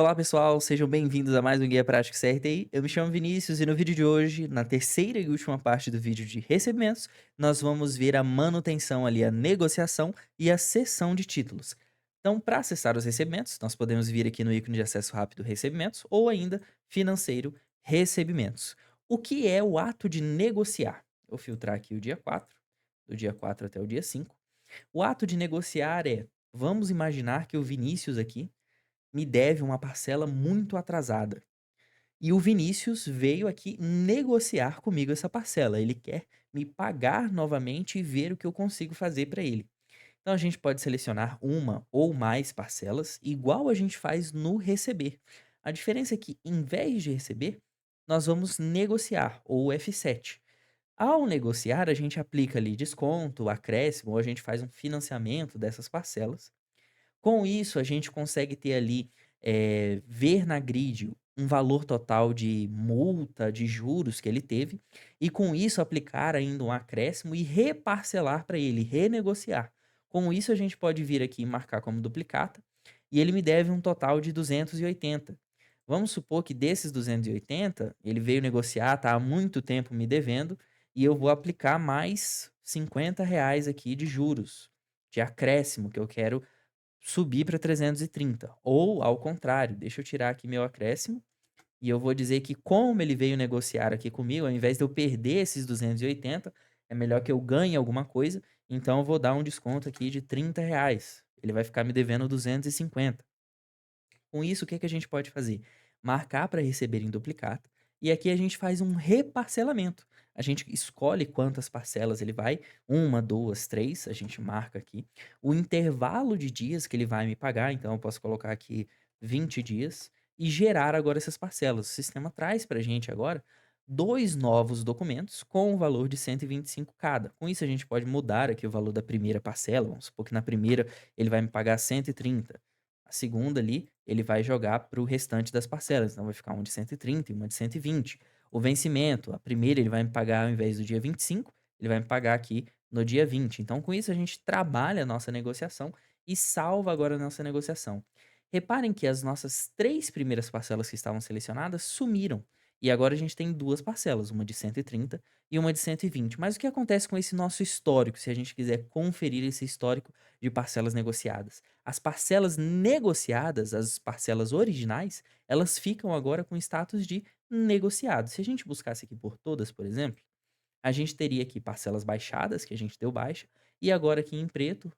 Olá pessoal, sejam bem-vindos a mais um Guia Prático CRTI. Eu me chamo Vinícius e no vídeo de hoje, na terceira e última parte do vídeo de recebimentos, nós vamos ver a manutenção ali, a negociação e a cessão de títulos. Então, para acessar os recebimentos, nós podemos vir aqui no ícone de acesso rápido recebimentos ou ainda financeiro recebimentos. O que é o ato de negociar? Eu vou filtrar aqui o dia 4, do dia 4 até o dia 5. O ato de negociar é, vamos imaginar que o Vinícius aqui me deve uma parcela muito atrasada. E o Vinícius veio aqui negociar comigo essa parcela. Ele quer me pagar novamente e ver o que eu consigo fazer para ele. Então a gente pode selecionar uma ou mais parcelas, igual a gente faz no receber. A diferença é que, em vez de receber, nós vamos negociar, ou F7. Ao negociar, a gente aplica ali desconto, acréscimo, ou a gente faz um financiamento dessas parcelas. Com isso, a gente consegue ter ali, ver na grid um valor total de multa, de juros que ele teve, e com isso aplicar ainda um acréscimo e reparcelar para ele, renegociar. Com isso, a gente pode vir aqui e marcar como duplicata, e ele me deve um total de 280. Vamos supor que desses 280, ele veio negociar, está há muito tempo me devendo, e eu vou aplicar mais R$ 50 aqui de juros, de acréscimo que eu quero subir para 330. Ou, ao contrário, deixa eu tirar aqui meu acréscimo e eu vou dizer que, como ele veio negociar aqui comigo, ao invés de eu perder esses 280, é melhor que eu ganhe alguma coisa, então eu vou dar um desconto aqui de R$ 30. Ele vai ficar me devendo 250. Com isso, o que que a gente pode fazer? Marcar para receber em duplicata, e aqui a gente faz um reparcelamento. A gente escolhe quantas parcelas ele vai, uma, duas, três, a gente marca aqui. O intervalo de dias que ele vai me pagar, então eu posso colocar aqui 20 dias e gerar agora essas parcelas. O sistema traz para a gente agora dois novos documentos com o valor de 125 cada. Com isso, a gente pode mudar aqui o valor da primeira parcela. Vamos supor que na primeira ele vai me pagar 130. A segunda ali, ele vai jogar para o restante das parcelas, então vai ficar uma de 130 e uma de 120. O vencimento, a primeira ele vai me pagar ao invés do dia 25, ele vai me pagar aqui no dia 20. Então com isso a gente trabalha a nossa negociação e salva agora a nossa negociação. Reparem que as nossas 3 primeiras parcelas que estavam selecionadas sumiram, e agora a gente tem 2 parcelas, uma de 130 e uma de 120. Mas o que acontece com esse nosso histórico, se a gente quiser conferir esse histórico de parcelas negociadas? As parcelas negociadas, as parcelas originais, elas ficam agora com status de negociado. Se a gente buscasse aqui por todas, por exemplo, a gente teria aqui parcelas baixadas, que a gente deu baixa, e agora aqui em preto,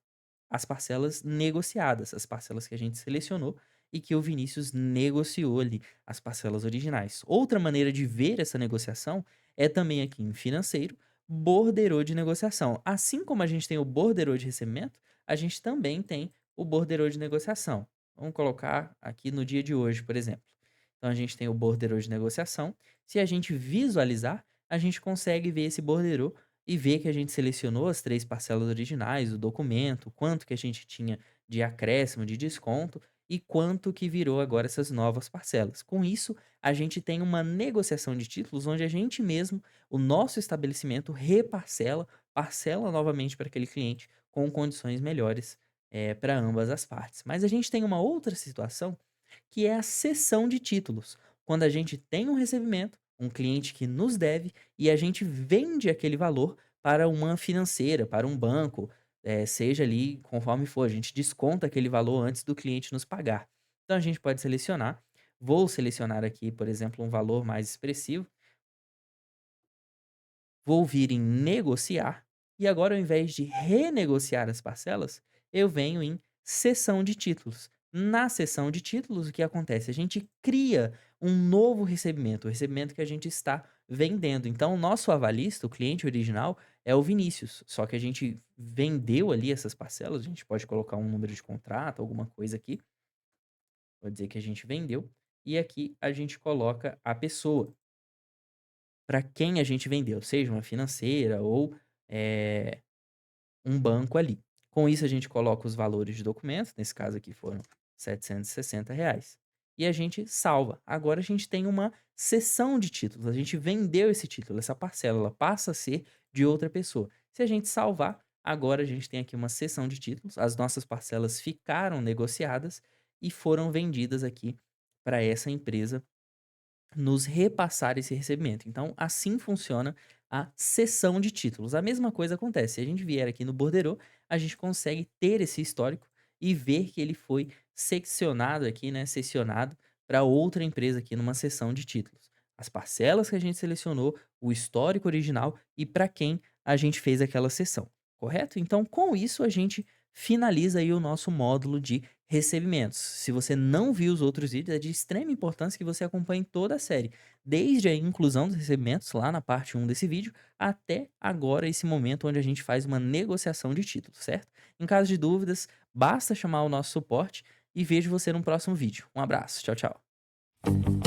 as parcelas negociadas, as parcelas que a gente selecionou e que o Vinícius negociou ali, as parcelas originais. Outra maneira de ver essa negociação é também aqui em financeiro, borderô de negociação. Assim como a gente tem o borderô de recebimento, a gente também tem o borderô de negociação. Vamos colocar aqui no dia de hoje, por exemplo. Então a gente tem o borderô de negociação. Se a gente visualizar, a gente consegue ver esse borderô e ver que a gente selecionou as 3 parcelas originais, o documento, quanto que a gente tinha de acréscimo, de desconto e quanto que virou agora essas novas parcelas. Com isso, a gente tem uma negociação de títulos onde a gente mesmo, o nosso estabelecimento reparcela, parcela novamente para aquele cliente com condições melhores, para ambas as partes. Mas a gente tem uma outra situação, que é a cessão de títulos. Quando a gente tem um recebimento, um cliente que nos deve e a gente vende aquele valor para uma financeira, para um banco, seja ali conforme for, a gente desconta aquele valor antes do cliente nos pagar. Então a gente pode selecionar, vou selecionar aqui, por exemplo, um valor mais expressivo, vou vir em negociar, e agora ao invés de renegociar as parcelas, eu venho em cessão de títulos. Na cessão de títulos, o que acontece? A gente cria um novo recebimento, o recebimento que a gente está vendendo. Então, o nosso avalista, o cliente original, é o Vinícius. Só que a gente vendeu ali essas parcelas, a gente pode colocar um número de contrato, alguma coisa aqui. Vou dizer que a gente vendeu. E aqui a gente coloca a pessoa para quem a gente vendeu, seja uma financeira ou eh, um banco ali. Com isso, a gente coloca os valores de documentos, nesse caso aqui foram R$ 760, e a gente salva. Agora a gente tem uma cessão de títulos, a gente vendeu esse título, essa parcela, ela passa a ser de outra pessoa. Se a gente salvar, agora a gente tem aqui uma cessão de títulos, as nossas parcelas ficaram negociadas e foram vendidas aqui para essa empresa nos repassar esse recebimento. Então, assim funciona a cessão de títulos. A mesma coisa acontece. Se a gente vier aqui no Borderô, a gente consegue ter esse histórico e ver que ele foi seccionado aqui, né, seccionado para outra empresa aqui numa cessão de títulos. As parcelas que a gente selecionou, o histórico original e para quem a gente fez aquela cessão, correto? Então, com isso a gente finaliza aí o nosso módulo de recebimentos. Se você não viu os outros vídeos, é de extrema importância que você acompanhe toda a série, desde a inclusão dos recebimentos lá na parte um desse vídeo, até agora esse momento onde a gente faz uma negociação de título, certo? Em caso de dúvidas, basta chamar o nosso suporte e vejo você no próximo vídeo. Um abraço, tchau, tchau.